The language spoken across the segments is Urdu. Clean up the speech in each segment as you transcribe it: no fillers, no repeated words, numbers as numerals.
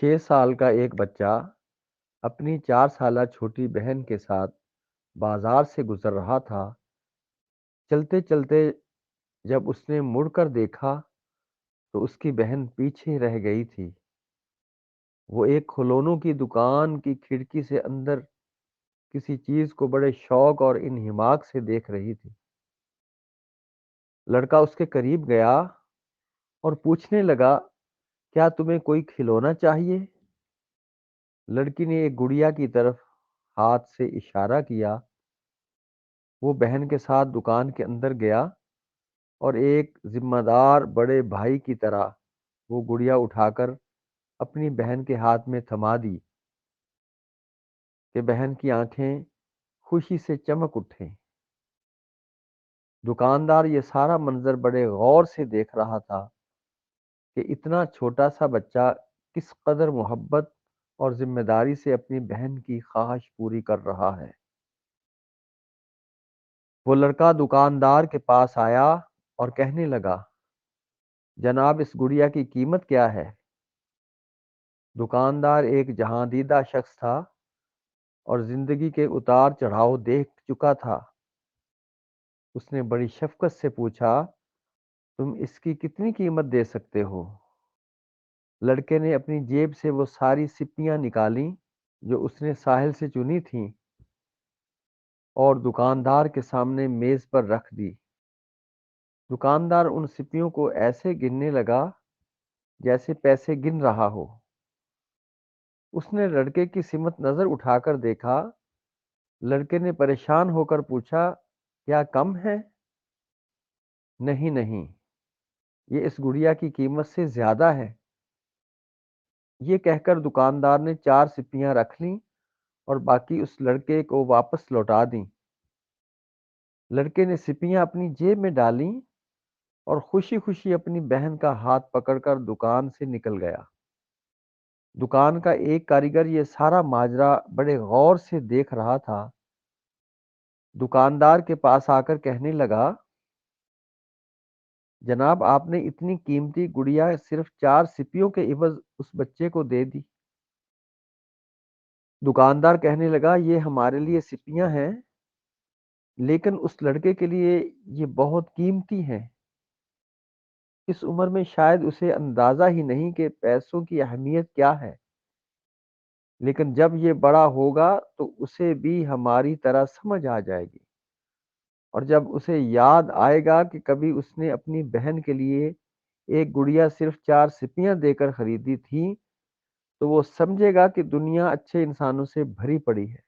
6 سال کا ایک بچہ اپنی 4 سالہ چھوٹی بہن کے ساتھ بازار سے گزر رہا تھا۔ چلتے چلتے جب اس نے مڑ کر دیکھا تو اس کی بہن پیچھے رہ گئی تھی۔ وہ ایک کھلونوں کی دکان کی کھڑکی سے اندر کسی چیز کو بڑے شوق اور انہماک سے دیکھ رہی تھی۔ لڑکا اس کے قریب گیا اور پوچھنے لگا، کیا تمہیں کوئی کھلونا چاہیے؟ لڑکی نے ایک گڑیا کی طرف ہاتھ سے اشارہ کیا۔ وہ بہن کے ساتھ دکان کے اندر گیا اور ایک ذمہ دار بڑے بھائی کی طرح وہ گڑیا اٹھا کر اپنی بہن کے ہاتھ میں تھما دی کہ بہن کی آنکھیں خوشی سے چمک اٹھیں۔ دکاندار یہ سارا منظر بڑے غور سے دیکھ رہا تھا کہ اتنا چھوٹا سا بچہ کس قدر محبت اور ذمہ داری سے اپنی بہن کی خواہش پوری کر رہا ہے۔ وہ لڑکا دکاندار کے پاس آیا اور کہنے لگا، جناب اس گڑیا کی قیمت کیا ہے؟ دکاندار ایک جہاں دیدہ شخص تھا اور زندگی کے اتار چڑھاؤ دیکھ چکا تھا۔ اس نے بڑی شفقت سے پوچھا، تم اس کی کتنی قیمت دے سکتے ہو؟ لڑکے نے اپنی جیب سے وہ ساری سپیاں نکالیں جو اس نے ساحل سے چنی تھیں اور دکاندار کے سامنے میز پر رکھ دی۔ دکاندار ان سپیوں کو ایسے گننے لگا جیسے پیسے گن رہا ہو۔ اس نے لڑکے کی سمت نظر اٹھا کر دیکھا۔ لڑکے نے پریشان ہو کر پوچھا، کیا کم ہے؟ نہیں نہیں، یہ اس گڑیا کی قیمت سے زیادہ ہے۔ یہ کہہ کر دکاندار نے 4 سپیاں رکھ لیں اور باقی اس لڑکے کو واپس لوٹا دیں۔ لڑکے نے سپیاں اپنی جیب میں ڈالیں اور خوشی خوشی اپنی بہن کا ہاتھ پکڑ کر دکان سے نکل گیا۔ دکان کا ایک کاریگر یہ سارا ماجرا بڑے غور سے دیکھ رہا تھا۔ دکاندار کے پاس آ کر کہنے لگا، جناب آپ نے اتنی قیمتی گڑیا صرف 4 سپیوں کے عوض اس بچے کو دے دی۔ دکاندار کہنے لگا، یہ ہمارے لیے سپیاں ہیں لیکن اس لڑکے کے لیے یہ بہت قیمتی ہیں۔ اس عمر میں شاید اسے اندازہ ہی نہیں کہ پیسوں کی اہمیت کیا ہے، لیکن جب یہ بڑا ہوگا تو اسے بھی ہماری طرح سمجھ آ جائے گی، اور جب اسے یاد آئے گا کہ کبھی اس نے اپنی بہن کے لیے ایک گڑیا صرف 4 سپیاں دے کر خریدی تھی تو وہ سمجھے گا کہ دنیا اچھے انسانوں سے بھری پڑی ہے۔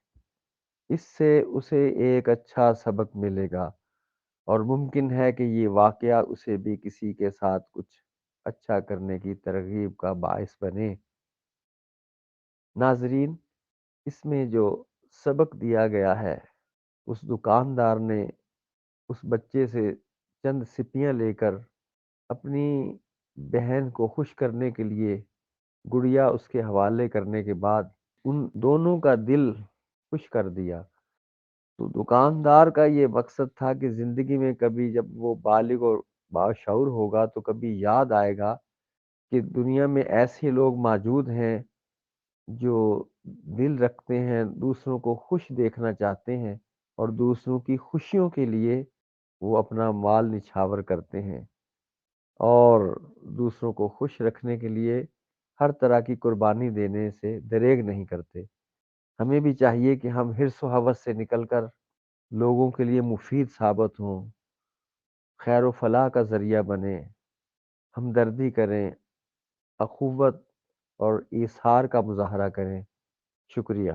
اس سے اسے ایک اچھا سبق ملے گا اور ممکن ہے کہ یہ واقعہ اسے بھی کسی کے ساتھ کچھ اچھا کرنے کی ترغیب کا باعث بنے۔ ناظرین، اس میں جو سبق دیا گیا ہے، اس دکاندار نے اس بچے سے چند سپیاں لے کر اپنی بہن کو خوش کرنے کے لیے گڑیا اس کے حوالے کرنے کے بعد ان دونوں کا دل خوش کر دیا۔ تو دکاندار کا یہ مقصد تھا کہ زندگی میں کبھی جب وہ بالغ اور باشعور ہوگا تو کبھی یاد آئے گا کہ دنیا میں ایسے لوگ موجود ہیں جو دل رکھتے ہیں، دوسروں کو خوش دیکھنا چاہتے ہیں اور دوسروں کی خوشیوں کے لیے وہ اپنا مال نچھاور کرتے ہیں اور دوسروں کو خوش رکھنے کے لیے ہر طرح کی قربانی دینے سے دریغ نہیں کرتے۔ ہمیں بھی چاہیے کہ ہم حرص و ہوس سے نکل کر لوگوں کے لیے مفید ثابت ہوں، خیر و فلاح کا ذریعہ بنیں، ہمدردی کریں، اخوت اور ایثار کا مظاہرہ کریں۔ شکریہ۔